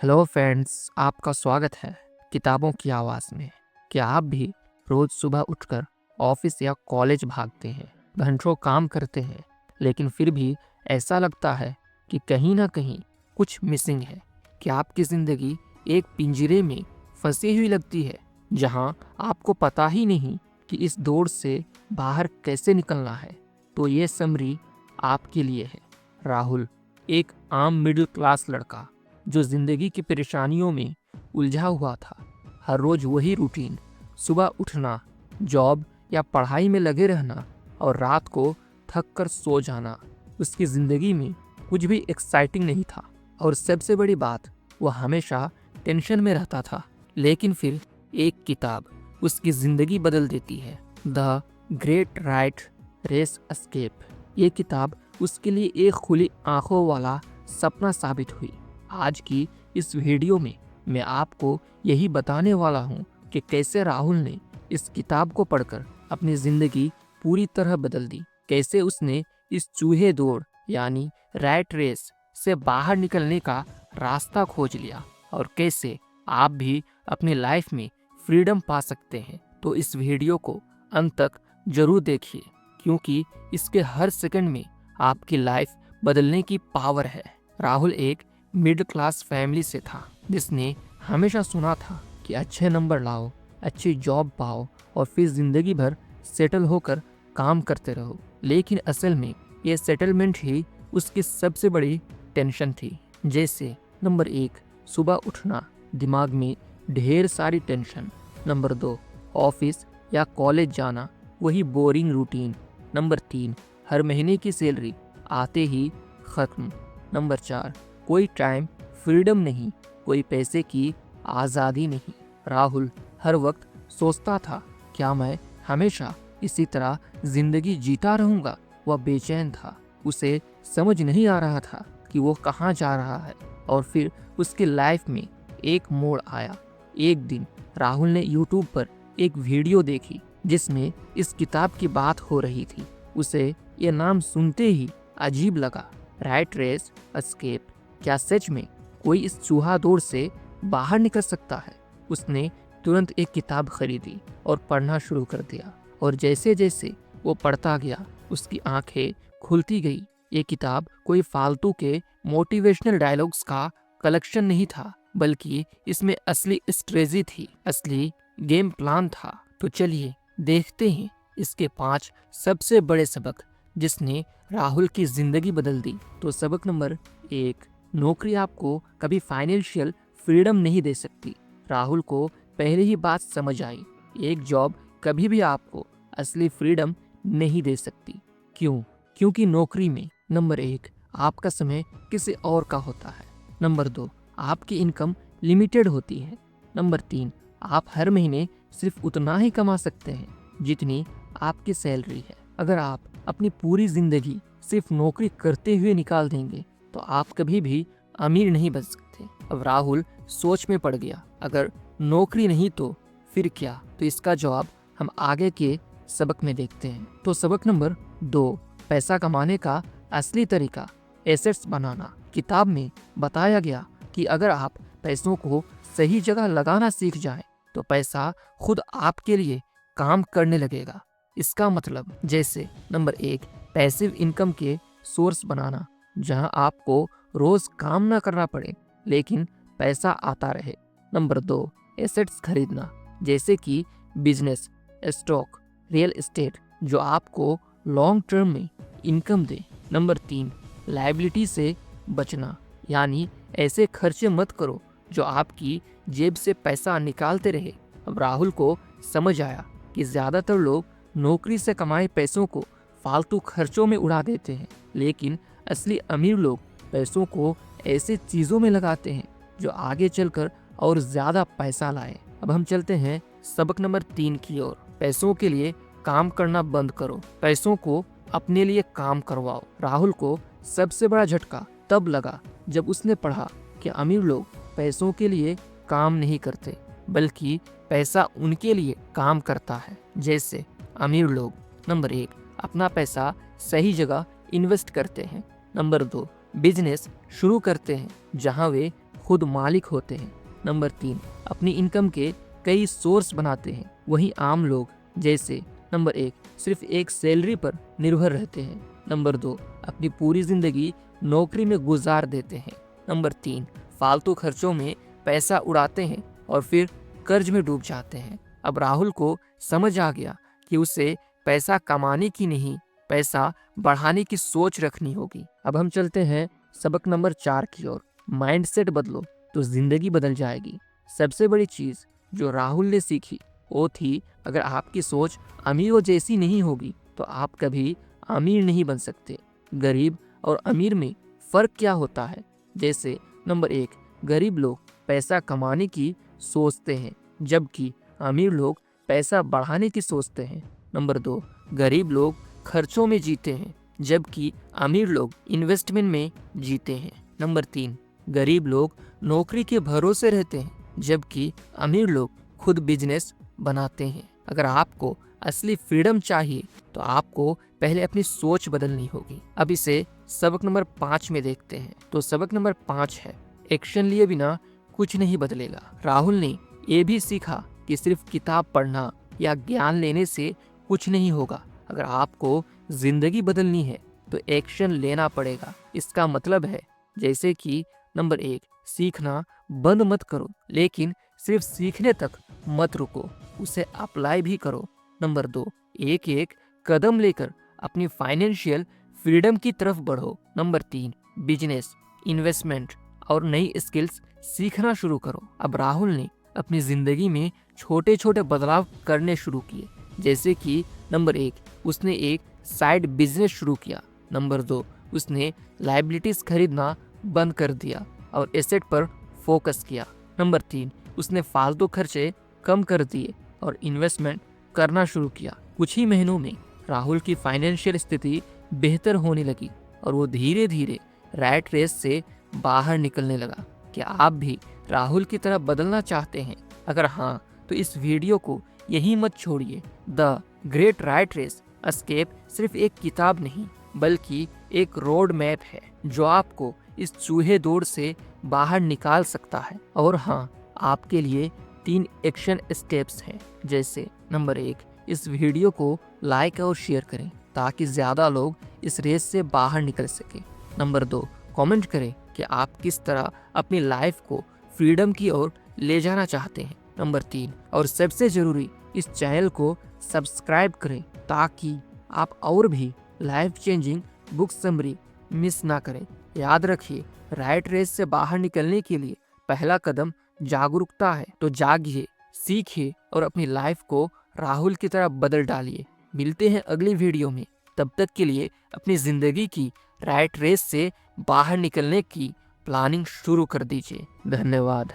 Hello friends, आपका स्वागत है किताबों की आवाज़ में। क्या आप भी रोज़ सुबह उठकर ऑफिस या कॉलेज भागते हैं, घंटों काम करते हैं, लेकिन फिर भी ऐसा लगता है कि कहीं ना कहीं कुछ मिसिंग है? क्या आपकी ज़िंदगी एक पिंजरे में फंसी हुई लगती है, जहां आपको पता ही नहीं कि इस दौड़ से बाहर कैसे निकलना है? तो ये समरी आपके लिए है। राहुल एक आम मिडिल क्लास लड़का जो जिंदगी की परेशानियों में उलझा हुआ था। हर रोज वही रूटीन, सुबह उठना, जॉब या पढ़ाई में लगे रहना और रात को थक कर सो जाना। उसकी जिंदगी में कुछ भी एक्साइटिंग नहीं था और सबसे बड़ी बात, वह हमेशा टेंशन में रहता था। लेकिन फिर एक किताब उसकी जिंदगी बदल देती है, the great rat race escape. ये किताब उसके लिए एक खुली आंखों वाला सपना साबित हुई। आज की इस वीडियो में मैं आपको यही बताने वाला हूँ कि कैसे राहुल ने इस किताब को पढ़कर अपनी जिंदगी पूरी तरह बदल दी, कैसे उसने इस चूहे दौड़ यानी रैट रेस से बाहर निकलने का रास्ता खोज लिया और कैसे आप भी अपनी लाइफ में फ्रीडम पा सकते हैं। तो इस वीडियो को अंत तक जरूर देखिए, क्योंकि इसके हर सेकंड में आपकी लाइफ बदलने की पावर है। राहुल एक मिडिल क्लास फैमिली से था, जिसने हमेशा सुना था कि अच्छे नंबर लाओ, अच्छी जॉब पाओ और फिर जिंदगी भर सेटल होकर काम करते रहो। लेकिन असल में ये सेटलमेंट ही उसकी सबसे बड़ी टेंशन थी। जैसे नंबर 1, सुबह उठना, दिमाग में ढेर सारी टेंशन। नंबर 2, ऑफिस या कॉलेज जाना, वही बोरिंग रूटीन। नंबर 3, हर महीने की सैलरी आते ही खत्म। नंबर 4, कोई टाइम फ्रीडम नहीं, कोई पैसे की आज़ादी नहीं। राहुल हर वक्त सोचता था, क्या मैं हमेशा इसी तरह जिंदगी जीता रहूंगा? वह बेचैन था, उसे समझ नहीं आ रहा था कि वो कहाँ जा रहा है। और फिर उसकी लाइफ में एक मोड़ आया। एक दिन राहुल ने यूट्यूब पर एक वीडियो देखी जिसमें इस किताब की बात हो रही थी। उसे ये नाम सुनते ही अजीब लगा, राइट रेस एस्केप। क्या सच में कोई इस चूहा दौड़ से बाहर निकल सकता है? उसने तुरंत एक किताब खरीदी और पढ़ना शुरू कर दिया। और जैसे जैसे वो पढ़ता गया, उसकी आंखें खुलती गई। ये किताब कोई फालतू के मोटिवेशनल डायलॉग्स का कलेक्शन नहीं था, बल्कि इसमें असली स्ट्रेटजी थी, असली गेम प्लान था। तो चलिए देखते हैं इसके 5 सबसे बड़े सबक जिसने राहुल की जिंदगी बदल दी। तो सबक नंबर 1, नौकरी आपको कभी फाइनेंशियल फ्रीडम नहीं दे सकती। राहुल को पहले ही बात समझ आई, एक जॉब कभी भी आपको असली फ्रीडम नहीं दे सकती। क्यों? क्योंकि नौकरी में नंबर 1, आपका समय किसी और का होता है। नंबर 2, आपकी इनकम लिमिटेड होती है। नंबर 3, आप हर महीने सिर्फ उतना ही कमा सकते हैं जितनी आपकी सैलरी है। अगर आप अपनी पूरी जिंदगी सिर्फ नौकरी करते हुए निकाल देंगे तो आप कभी भी अमीर नहीं बन सकते। अब राहुल सोच में पड़ गया, अगर नौकरी नहीं तो फिर क्या? तो इसका जवाब हम आगे के सबक में देखते हैं। तो सबक नंबर 2, पैसा कमाने का असली तरीका, एसेट्स बनाना। किताब में बताया गया कि अगर आप पैसों को सही जगह लगाना सीख जाएं, तो पैसा खुद आपके लिए काम करने लगेगा। इसका मतलब जैसे नंबर 1, पैसिव इनकम के सोर्स बनाना, जहां आपको रोज काम ना करना पड़े लेकिन पैसा आता रहे। नंबर 2, एसेट्स खरीदना, जैसे कि बिजनेस, स्टॉक, रियल एस्टेट, जो आपको लॉन्ग टर्म में इनकम दे। नंबर 3, लायबिलिटी से बचना, यानी ऐसे खर्चे मत करो जो आपकी जेब से पैसा निकालते रहे। अब राहुल को समझ आया कि ज़्यादातर लोग नौकरी से कमाए पैसों को फालतू खर्चों में उड़ा देते हैं, लेकिन असली अमीर लोग पैसों को ऐसे चीज़ों में लगाते हैं जो आगे चलकर और ज़्यादा पैसा लाए। अब हम चलते हैं सबक नंबर 3 की ओर। पैसों के लिए काम करना बंद करो, पैसों को अपने लिए काम करवाओ। राहुल को सबसे बड़ा झटका तब लगा जब उसने पढ़ा कि अमीर लोग पैसों के लिए काम नहीं करते, बल्कि पैसा उनके लिए काम करता है। जैसे अमीर लोग नंबर 1, अपना पैसा सही जगह इन्वेस्ट करते हैं। नंबर 2, बिजनेस शुरू करते हैं जहां वे खुद मालिक होते हैं। नंबर 3, अपनी इनकम के कई सोर्स बनाते हैं। वहीं आम लोग जैसे नंबर 1 सिर्फ एक सैलरी पर निर्भर रहते हैं। नंबर 2, अपनी पूरी जिंदगी नौकरी में गुजार देते हैं। नंबर 3, फालतू खर्चों में पैसा उड़ाते हैं और फिर कर्ज में डूब जाते हैं। अब राहुल को समझ आ गया कि उसे पैसा कमाने की नहीं, पैसा बढ़ाने की सोच रखनी होगी। अब हम चलते हैं सबक नंबर 4 की ओर। माइंडसेट बदलो तो जिंदगी बदल जाएगी। सबसे बड़ी चीज जो राहुल ने सीखी वो थी, अगर आपकी सोच अमीरों जैसी नहीं होगी तो आप कभी अमीर नहीं बन सकते। गरीब और अमीर में फर्क क्या होता है? जैसे नंबर 1, गरीब लोग पैसा कमाने की सोचते हैं जबकि अमीर लोग पैसा बढ़ाने की सोचते हैं। नंबर 2, गरीब लोग खर्चों में जीते हैं जबकि अमीर लोग इन्वेस्टमेंट में जीते हैं। नंबर 3, गरीब लोग नौकरी के भरोसे रहते हैं जबकि अमीर लोग खुद बिजनेस बनाते हैं। अगर आपको असली फ्रीडम चाहिए तो आपको पहले अपनी सोच बदलनी होगी। अब इसे सबक नंबर 5 में देखते हैं। तो सबक नंबर 5 है, एक्शन लिए बिना कुछ नहीं बदलेगा। राहुल ने ये भी सीखा कि सिर्फ किताब पढ़ना या ज्ञान लेने से कुछ नहीं होगा। अगर आपको जिंदगी बदलनी है तो एक्शन लेना पड़ेगा। इसका मतलब है जैसे कि नंबर 1, सीखना बंद मत करो लेकिन सिर्फ सीखने तक मत रुको, उसे अप्लाई भी करो। नंबर 2, एक एक कदम लेकर अपनी फाइनेंशियल फ्रीडम की तरफ बढ़ो। नंबर 3, बिजनेस, इन्वेस्टमेंट और नई स्किल्स सीखना शुरू करो। अब राहुल ने अपनी जिंदगी में छोटे छोटे बदलाव करने शुरू किए। जैसे कि नंबर 1, उसने एक साइड बिजनेस शुरू किया। नंबर 2, उसने लायबिलिटीज खरीदना बंद कर दिया और एसेट पर फोकस किया। नंबर 3, उसने फालतू खर्चे कम कर दिए और इन्वेस्टमेंट करना शुरू किया। कुछ ही महीनों में राहुल की फाइनेंशियल स्थिति बेहतर होने लगी और वो धीरे धीरे रैट रेस से बाहर निकलने लगा। क्या आप भी राहुल की तरह बदलना चाहते हैं? अगर हाँ तो इस वीडियो को यहीं मत छोड़िए। The great rat race escape सिर्फ एक किताब नहीं बल्कि एक रोड मैप है जो आपको इस चूहे दौड़ से बाहर निकाल सकता है। और हाँ, आपके लिए 3 एक्शन स्टेप्स हैं। जैसे नंबर 1, इस वीडियो को लाइक और शेयर करें ताकि ज़्यादा लोग इस रेस से बाहर निकल सके। नंबर 2, कमेंट करें कि आप किस तरह अपनी लाइफ को फ्रीडम की ओर ले जाना चाहते हैं। नंबर 3, और सबसे ज़रूरी, इस चैनल को सब्सक्राइब करें ताकि आप और भी life changing book summary miss ना करें। याद रखिए, रैट रेस से बाहर निकलने के लिए पहला कदम जागरूकता है। तो जागिए, सीखिए और अपनी लाइफ को राहुल की तरह बदल डालिए। मिलते हैं अगली वीडियो में। तब तक के लिए अपनी जिंदगी की रैट रेस से बाहर निकलने की प्लानिंग शुरू कर दीजिए। धन्यवाद।